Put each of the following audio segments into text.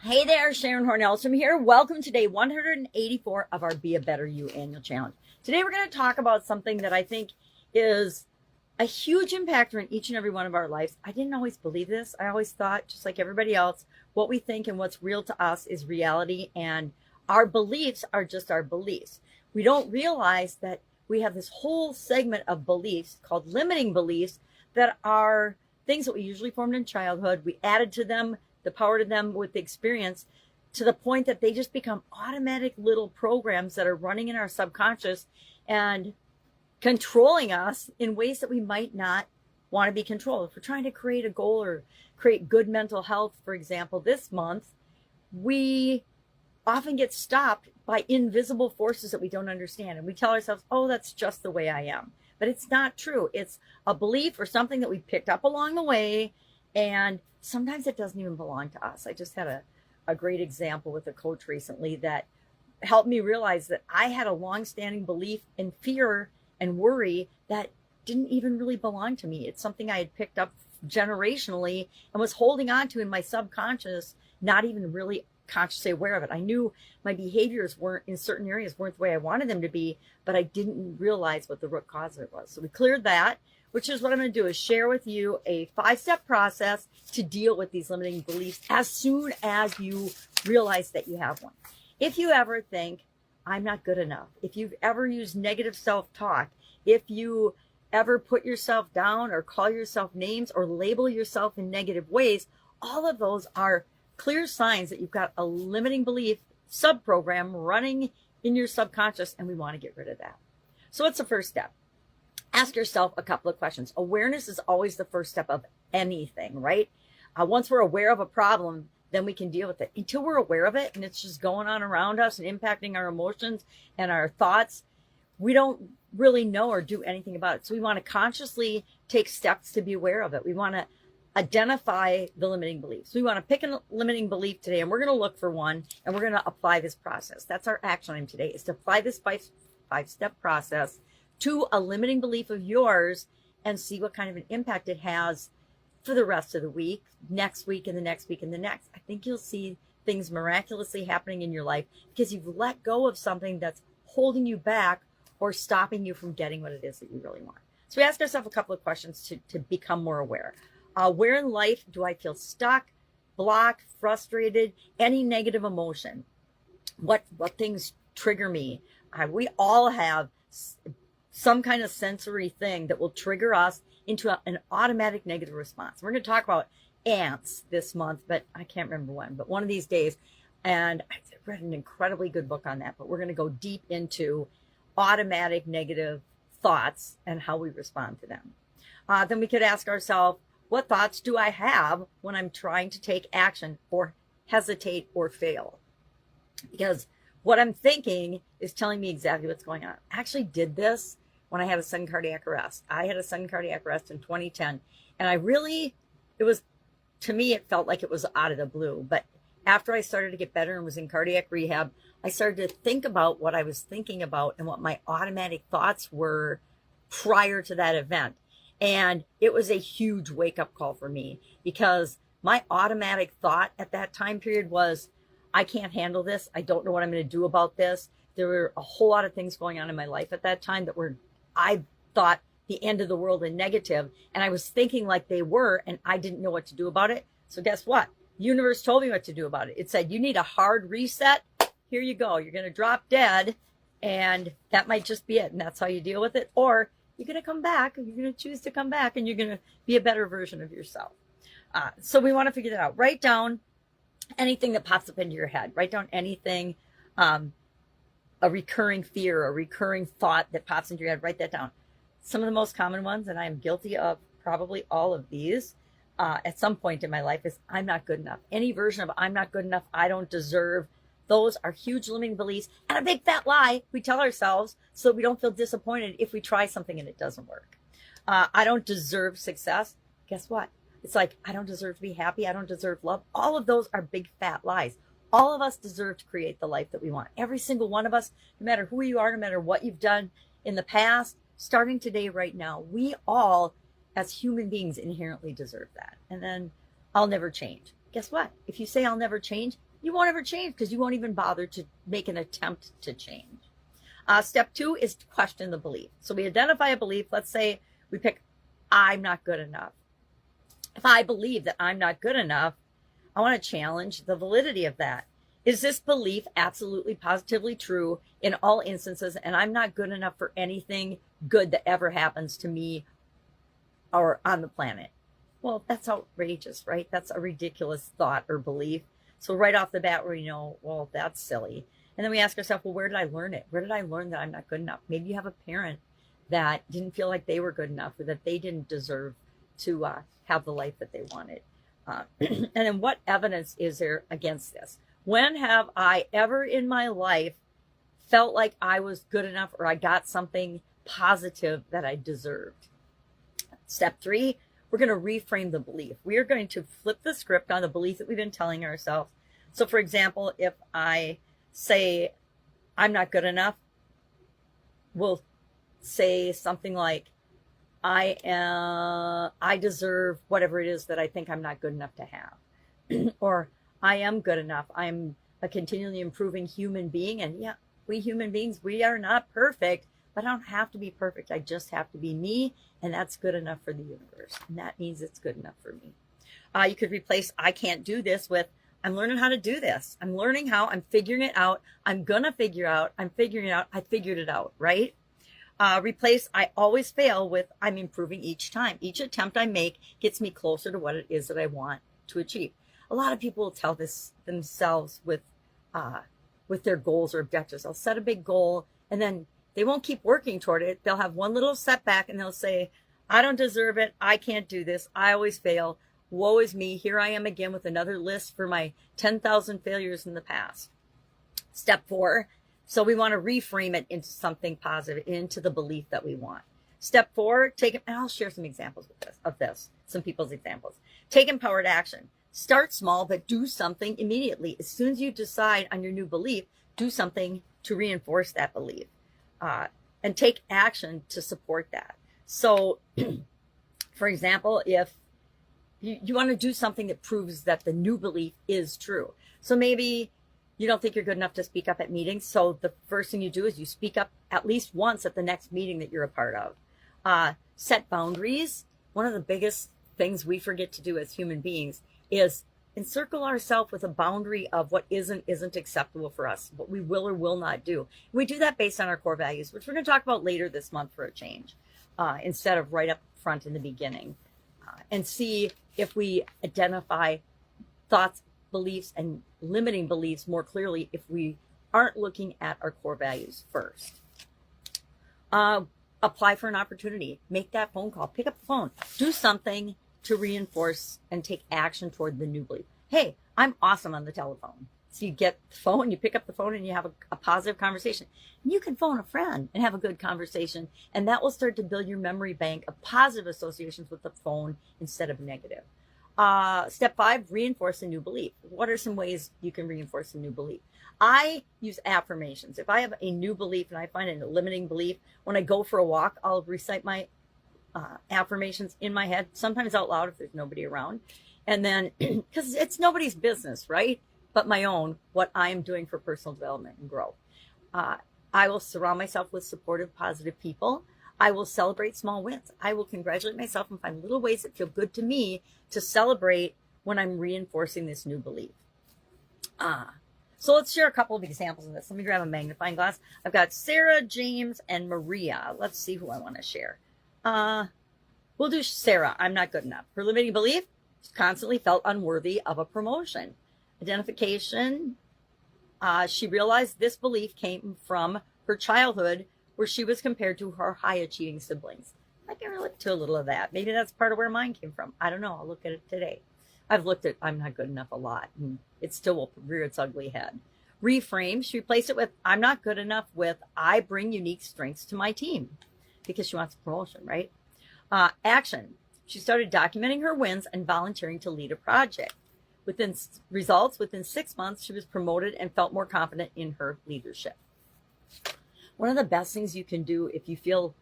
Hey there, Sharon Horne-Ellstrom here. Welcome to day 184 of our Be a Better You annual challenge. Today we're going to talk about something that I think is a huge impactor in each and every one of our lives. I didn't always believe this. I always thought, just like everybody else, what we think and what's real to us is reality, and our beliefs are just our beliefs. We don't realize that we have this whole segment of beliefs called limiting beliefs that are things that we usually formed in childhood. We added to them the power to them with the experience, to the point that they just become automatic little programs that are running in our subconscious and controlling us in ways that we might not want to be controlled. If we're trying to create a goal or create good mental health, for example, this month, we often get stopped by invisible forces that we don't understand. And we tell ourselves, oh, that's just the way I am. But it's not true. It's a belief or something that we picked up along the way, and sometimes it doesn't even belong to us. I just had a great example with a coach recently that helped me realize that I had a long-standing belief in fear and worry that didn't even really belong to me. It's something I had picked up generationally and was holding on to in my subconscious, not even really consciously aware of it. I knew my behaviors weren't in certain areas weren't the way I wanted them to be, but I didn't realize what the root cause of it was. So we cleared that, which is what I'm going to do, is share with you a 5-step process to deal with these limiting beliefs as soon as you realize that you have one. If you ever think, I'm not good enough, if you've ever used negative self-talk, if you ever put yourself down or call yourself names or label yourself in negative ways, all of those are clear signs that you've got a limiting belief subprogram running in your subconscious, and we want to get rid of that. So what's the first step? Ask yourself a couple of questions. Awareness is always the first step of anything, right? Once we're aware of a problem, then we can deal with it. Until we're aware of it and it's just going on around us and impacting our emotions and our thoughts, we don't really know or do anything about it. So we want to consciously take steps to be aware of it. We want to identify the limiting beliefs. We want to pick a limiting belief today, and we're going to look for one, and we're going to apply this process. That's our action item today, is to apply this five-step process to a limiting belief of yours and see what kind of an impact it has for the rest of the week, next week, and the next week, and the next. I think you'll see things miraculously happening in your life because you've let go of something that's holding you back or stopping you from getting what it is that you really want. So we ask ourselves a couple of questions to become more aware. Where in life do I feel stuck, blocked, frustrated, any negative emotion? What things trigger me? We all have some kind of sensory thing that will trigger us into an automatic negative response. We're going to talk about ants this month, but I can't remember when, but one of these days. And I read an incredibly good book on that, but we're going to go deep into automatic negative thoughts and how we respond to them. Then we could ask ourselves, what thoughts do I have when I'm trying to take action or hesitate or fail? Because what I'm thinking is telling me exactly what's going on. I actually did this when I had a sudden cardiac arrest. I had a sudden cardiac arrest in 2010. And to me, it felt like it was out of the blue. But after I started to get better and was in cardiac rehab, I started to think about what I was thinking about and what my automatic thoughts were prior to that event. And it was a huge wake-up call for me, because my automatic thought at that time period was, I can't handle this. I don't know what I'm going to do about this. There were a whole lot of things going on in my life at that time that I thought the end of the world and negative, and I was thinking like they were, and I didn't know what to do about it. So guess what? The universe told me what to do about it. It said, you need a hard reset. Here you go. You're going to drop dead, and that might just be it. And that's how you deal with it. Or you're going to come back, and you're going to choose to come back, and you're going to be a better version of yourself. So we want to figure that out. Write down anything that pops up into your head. Write down anything, a recurring fear, a recurring thought that pops into your head. Write that down. Some of the most common ones, and I'm guilty of probably all of these at some point in my life, is I'm not good enough. Any version of I'm not good enough, I don't deserve. Those are huge limiting beliefs and a big fat lie we tell ourselves so that we don't feel disappointed if we try something and it doesn't work. I don't deserve success. Guess what? It's like, I don't deserve to be happy. I don't deserve love. All of those are big fat lies. All of us deserve to create the life that we want. Every single one of us, no matter who you are, no matter what you've done in the past, starting today, right now, we all, as human beings, inherently deserve that. And then I'll never change. guess what? If you say I'll never change, you won't ever change because you won't even bother to make an attempt to change. Step 2 is to question the belief. So we identify a belief. Let's say we pick, I'm not good enough. If I believe that I'm not good enough, I want to challenge the validity of that. Is this belief absolutely positively true in all instances, and I'm not good enough for anything good that ever happens to me or on the planet? Well, that's outrageous, right? That's a ridiculous thought or belief. So right off the bat, we know, well, that's silly. And then we ask ourselves, well, where did I learn it? Where did I learn that I'm not good enough? Maybe you have a parent that didn't feel like they were good enough, or that they didn't deserve to have the life that they wanted. And then what evidence is there against this? When have I ever in my life felt like I was good enough, or I got something positive that I deserved? Step 3, we're going to reframe the belief. We are going to flip the script on the belief that we've been telling ourselves. So for example, if I say I'm not good enough, we'll say something like, I deserve whatever it is that I think I'm not good enough to have. Or I am good enough. I'm a continually improving human being. And yeah, we human beings, we are not perfect, but I don't have to be perfect. I just have to be me. And that's good enough for the universe. And that means it's good enough for me. You could replace I can't do this with I'm learning how to do this. I'm learning how. I'm figuring it out. I'm going to figure out. I'm figuring it out. I figured it out, right? Replace I always fail with I'm improving each time. Each attempt I make gets me closer to what it is that I want to achieve. A lot of people will tell this themselves with their goals or objectives. They'll set a big goal and then they won't keep working toward it. They'll have one little setback and they'll say, I don't deserve it. I can't do this. I always fail. Woe is me. Here I am again with another list for my 10,000 failures in the past. Step 4. So we want to reframe it into something positive, into the belief that we want. Step 4, and I'll share some examples of this, some people's examples. Take empowered action. Start small, but do something immediately. As soon as you decide on your new belief, do something to reinforce that belief. And take action to support that. So, for example, if you want to do something that proves that the new belief is true. So maybe you don't think you're good enough to speak up at meetings. So the first thing you do is you speak up at least once at the next meeting that you're a part of. Set boundaries. One of the biggest things we forget to do as human beings is encircle ourselves with a boundary of what isn't acceptable for us, what we will or will not do. We do that based on our core values, which we're going to talk about later this month for a change, instead of right up front in the beginning. And see if we identify thoughts, beliefs, and limiting beliefs more clearly if we aren't looking at our core values first. Apply for an opportunity. Make that phone call. Pick up the phone. Do something to reinforce and take action toward the new belief. Hey, I'm awesome on the telephone. So you get the phone, you pick up the phone, and you have a positive conversation. And you can phone a friend and have a good conversation, and that will start to build your memory bank of positive associations with the phone instead of negative. Step 5, reinforce a new belief. What are some ways you can reinforce a new belief? I use affirmations. If I have a new belief and I find a limiting belief, when I go for a walk, I'll recite my affirmations in my head, sometimes out loud if there's nobody around. And then, because it's nobody's business, right? But my own, what I am doing for personal development and growth. I will surround myself with supportive, positive people. I will celebrate small wins. I will congratulate myself and find little ways that feel good to me to celebrate when I'm reinforcing this new belief. So let's share a couple of examples of this. Let me grab a magnifying glass. I've got Sarah, James, and Maria. Let's see who I want to share. We'll do Sarah. I'm not good enough. Her limiting belief, she constantly felt unworthy of a promotion. Identification, she realized this belief came from her childhood where she was compared to her high-achieving siblings. I can relate to a little of that. Maybe that's part of where mine came from. I don't know. I'll look at it today. I've looked at I'm not good enough a lot, and it still will rear its ugly head. Reframe, she replaced it with I'm not good enough with I bring unique strengths to my team, because she wants a promotion, right? Action, she started documenting her wins and volunteering to lead a project. Within 6 months, she was promoted and felt more confident in her leadership. One of the best things you can do if you feel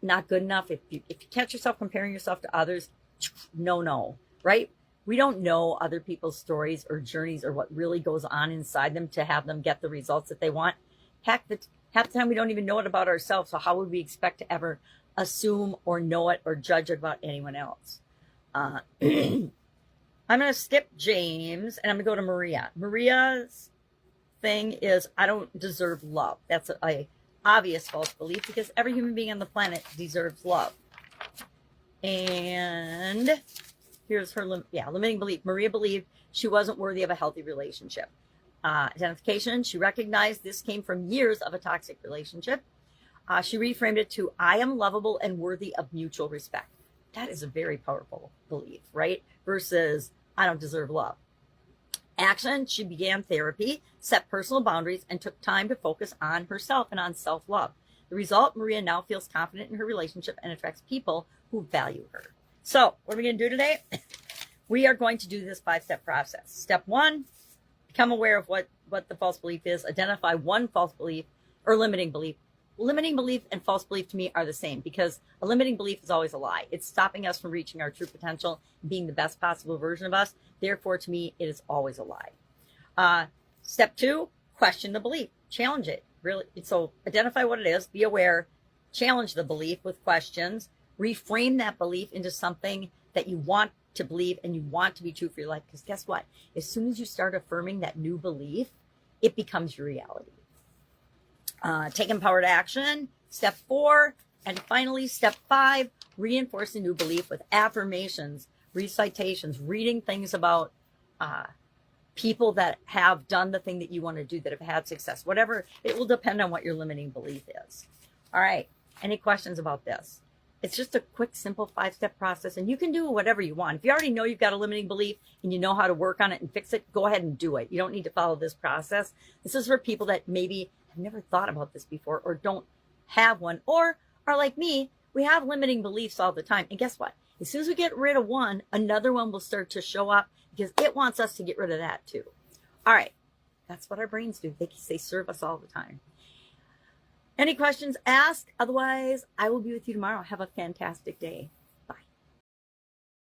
not good enough, if you catch yourself comparing yourself to others, no, right? We don't know other people's stories or journeys or what really goes on inside them to have them get the results that they want. Heck, half the time we don't even know it about ourselves. So how would we expect to ever assume or know it or judge it about anyone else? I'm going to skip James and I'm going to go to Maria. Maria's thing is, I don't deserve love. That's a obvious false belief because every human being on the planet deserves love. And here's her limiting belief. Maria believed she wasn't worthy of a healthy relationship. Identification, she recognized this came from years of a toxic relationship. She reframed it to, I am lovable and worthy of mutual respect. That is a very powerful belief, right? Versus, I don't deserve love. Action, she began therapy, set personal boundaries, and took time to focus on herself and on self-love. The result, Maria now feels confident in her relationship and attracts people who value her. So, what are we going to do today? We are going to do this 5-step process. Step 1, become aware of what the false belief is. Identify one false belief or limiting belief. Limiting belief and false belief to me are the same because a limiting belief is always a lie. It's stopping us from reaching our true potential, being the best possible version of us. Therefore, to me, it is always a lie. Step 2, question the belief. Challenge it. Really. So identify what it is. Be aware. Challenge the belief with questions. Reframe that belief into something that you want to believe and you want to be true for your life. Because guess what? As soon as you start affirming that new belief, it becomes your reality. Take empowered action. Step 4. And finally, step 5, reinforce a new belief with affirmations, recitations, reading things about people that have done the thing that you want to do, that have had success, whatever. It will depend on what your limiting belief is. All right. Any questions about this? It's just a quick, simple 5-step process, and you can do whatever you want. If you already know you've got a limiting belief and you know how to work on it and fix it, go ahead and do it. You don't need to follow this process. This is for people that maybe have never thought about this before or don't have one or are like me. We have limiting beliefs all the time. And guess what? As soon as we get rid of one, another one will start to show up because it wants us to get rid of that too. All right. That's what our brains do. They serve us all the time. Any questions, ask. Otherwise, I will be with you tomorrow. Have a fantastic day.